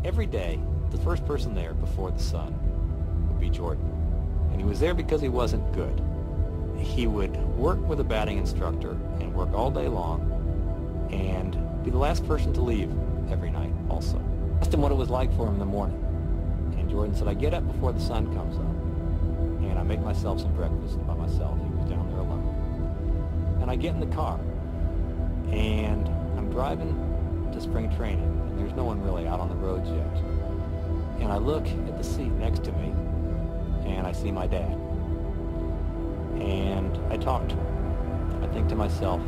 Every day, the first person there before the sun would be Jordan. And he was there because he wasn't good. He would work with a batting instructor and work all day long and be the last person to leave every night also. I asked him what it was like for him in the morning. And Jordan said, I get up before the sun comes up and I make myself some breakfast by myself. He was down there alone. And I get in the car and I'm driving to spring training and there's no one really out on the roads yet. And I look at the seat next to me and I see my dad. And I talk to him. I think to myself,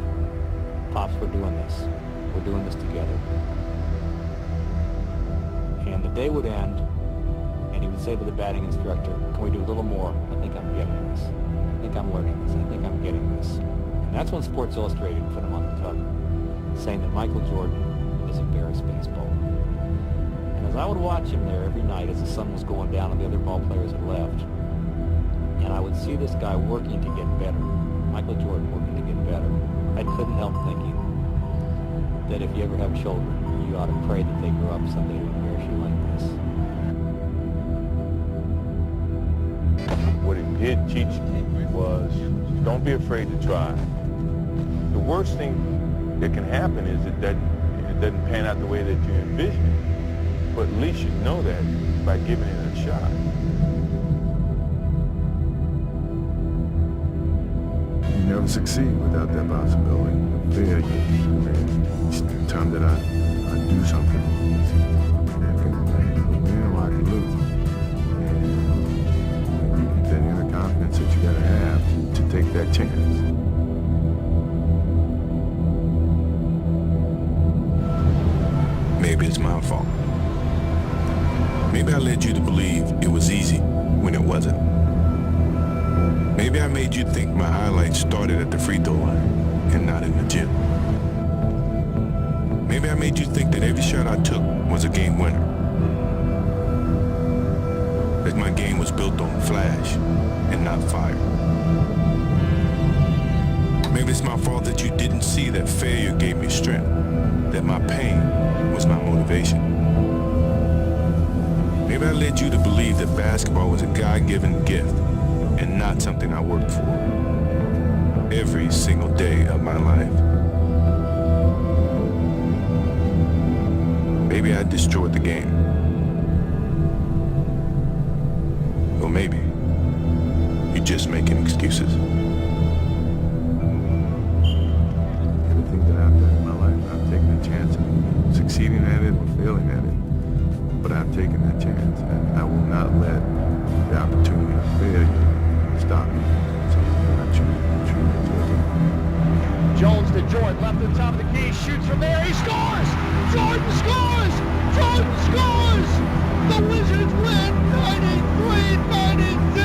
Pops, we're doing this. We're doing this together. And the day would end, and he would say to the batting instructor, can we do a little more? I think I'm getting this. I think I'm learning this. I think I'm getting this. And that's when Sports Illustrated put him on the cover, saying that Michael Jordan is a Bears baseballer. And as I would watch him there every night as the sun was going down and the other ball players had left, and I would see this guy working to get better, Michael Jordan working to get better, I couldn't help thinking that if you ever have children, you ought to pray that they grow up someday to embarrass you like this. What he did teach me was, don't be afraid to try. The worst thing that can happen is that it doesn't pan out the way that you envision it. But at least you know that by giving it a shot. You never succeed without that possibility of failure. Each time that I do something, I can win or I can lose. And that inner confidence that you gotta have to take that chance. Maybe it's my fault. Maybe I led you to believe it was easy when it wasn't. Maybe I made you think my highlights started at the free throw line and not in the gym. Maybe I made you think that every shot I took was a game winner. That my game was built on flash and not fire. Maybe it's my fault that you didn't see that failure gave me strength, that my pain was my motivation. Maybe I led you to believe that basketball was a God-given gift and not something I worked for every single day of my life. Maybe I destroyed the game. Or maybe you're just making excuses. Everything that I've done in my life, I've taken a chance at succeeding at it or failing at it. But I've taken that chance, and I will not let the opportunity of failure stop me. So I choose to. Jones to Jordan, left at the top of the key, shoots from there, he scores! Jordan scores! Jordan scores! The Wizards win 93-92!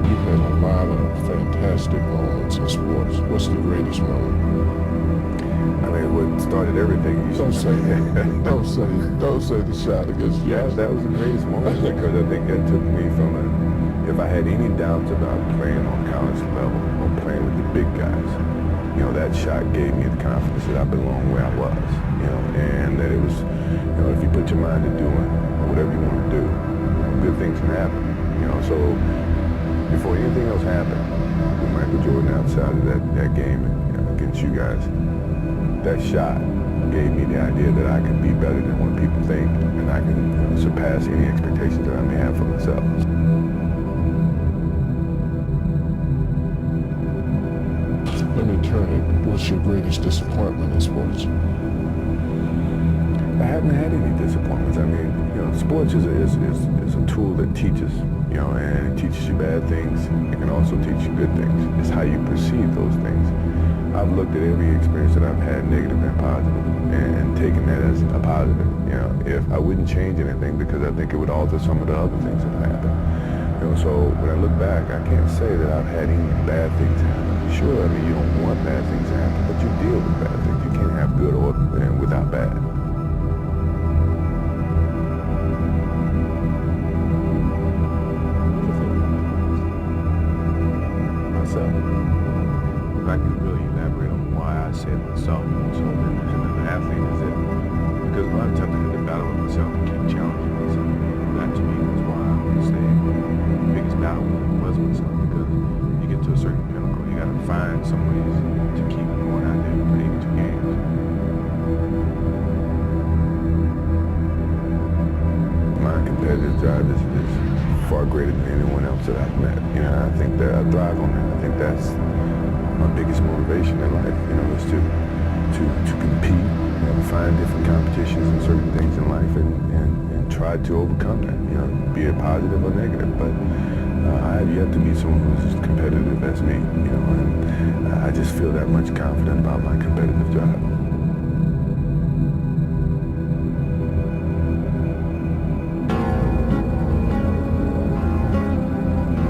You've had a lot of fantastic moments in sports. What's the greatest moment? I mean, what started everything. Don't say the shot against you. Yeah, that was the greatest moment because I think that took me from if I had any doubts about playing on college level or playing with the big guys, that shot gave me the confidence that I belonged where I was, and that it was, if you put your mind to doing whatever you want to do, good things can happen, so before anything else happened, with Michael Jordan outside of that game against you guys, that shot gave me the idea that I could be better than what people think, and I can surpass any expectations that I may have for myself. Let me turn it. What's your greatest disappointment in sports? I haven't had any disappointments. I mean, sports is a tool that teaches, and it teaches you bad things. It can also teach you good things. It's how you perceive those things. I've looked at every experience that I've had, negative and positive, and taken that as a positive. If I wouldn't change anything because I think it would alter some of the other things that happened. So when I look back, I can't say that I've had any bad things happen. Sure, I mean, you don't want bad things to happen, but you deal with bad things. You can't have good or without bad. Myself. If I could really elaborate on one. say it myself, so then as an athlete, is that because a lot of times I had to battle with myself and keep challenging myself. That to me was why I would say the biggest battle was myself, because you get to a certain pinnacle, you got to find some ways to keep going out there and play 82 games. My competitive drive is far greater than anyone else that I've met. You know, I think that I thrive on that. I think that's my biggest motivation in life, you know, is to compete, you know, find different competitions and certain things in life and try to overcome that, you know, be it positive or negative. But I have yet to meet someone who's as competitive as me, you know, and I just feel that much confident about my competitive drive.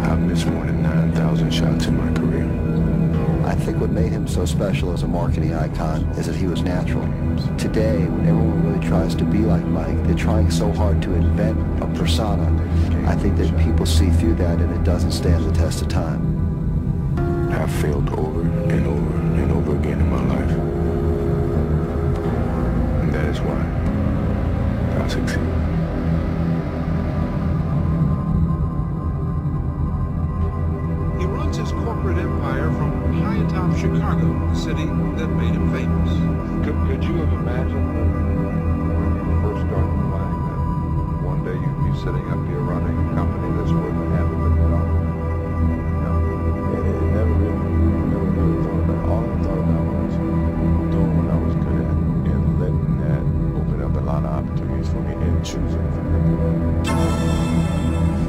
I've missed more than 9,000 shots in my career. I think what made him so special as a marketing icon is that he was natural. Today, when everyone really tries to be like Mike, they're trying so hard to invent a persona. I think that people see through that and it doesn't stand the test of time. I've failed over and over and over again in my life. And that is why I'll succeed. He runs his corporate empire from high atop Chicago, the city that made him famous. Could you have imagined when you first started playing that one day you'd be sitting up here running a company that's worth $500 million? No, it never really thought about it. All I thought about was doing what I was good at and letting that open up a lot of opportunities for me and choosing from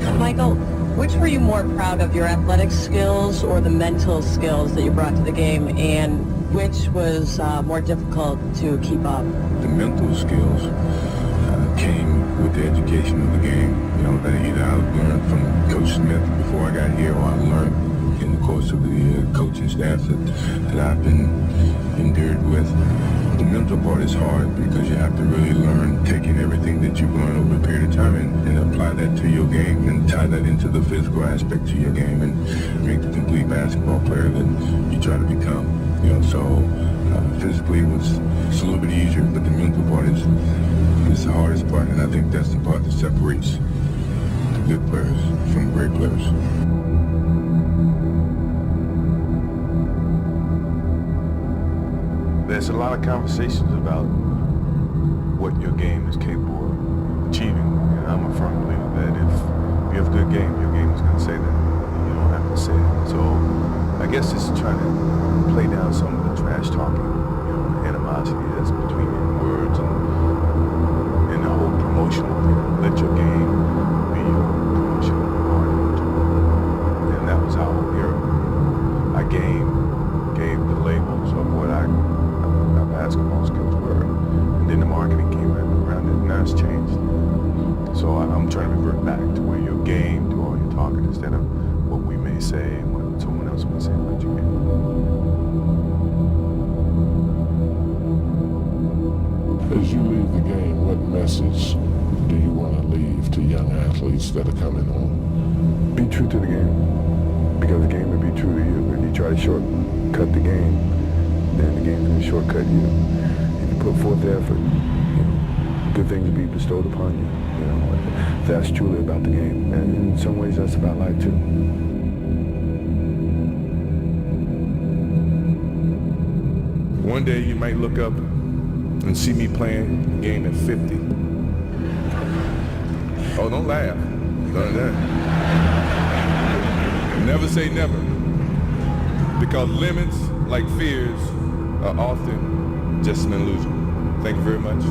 that. Michael, which were you more proud of, your athletic skills or the mental skills that you brought to the game, and which was more difficult to keep up? The mental skills came with the education of the game. You know, that either I learned from Coach Smith before I got here, or I learned in the course of the coaching staff that I've been endured with. The mental part is hard because you have to really learn, taking everything that you've learned over a period of time and apply that to your game and tie that into the physical aspect to your game and make the complete basketball player that you try to become. You know, so physically it's a little bit easier, but the mental part is the hardest part, and I think that's the part that separates the good players from great players. There's a lot of conversations about what your game is capable of achieving. And I'm a firm believer that if you have a good game, your game is going to say that. You don't have to say it. So I guess just trying to play down some of the trash talking, you know, animosity that's between your words and the whole promotional thing. Let your game be your promotional part. And that was how our game gave the labels of what our basketball skills were. And then the marketing came around it, and now it's changed. So I'm trying to revert back to where your game do all your talking instead of what we may say and what someone else may say about your game. As you leave the game, what message do you want to leave to young athletes that are coming on? Be true to the game, because the game will be true to you. If you try to shortcut the game, then the game's going to shortcut you. If you put forth the effort, you know, good things will be bestowed upon you. You know, that's truly about the game. And in some ways, that's about life too. One day you might look up and see me playing a game at 50. Oh, don't laugh. None of that. Never say never. Because limits, like fears, are often just an illusion. Thank you very much.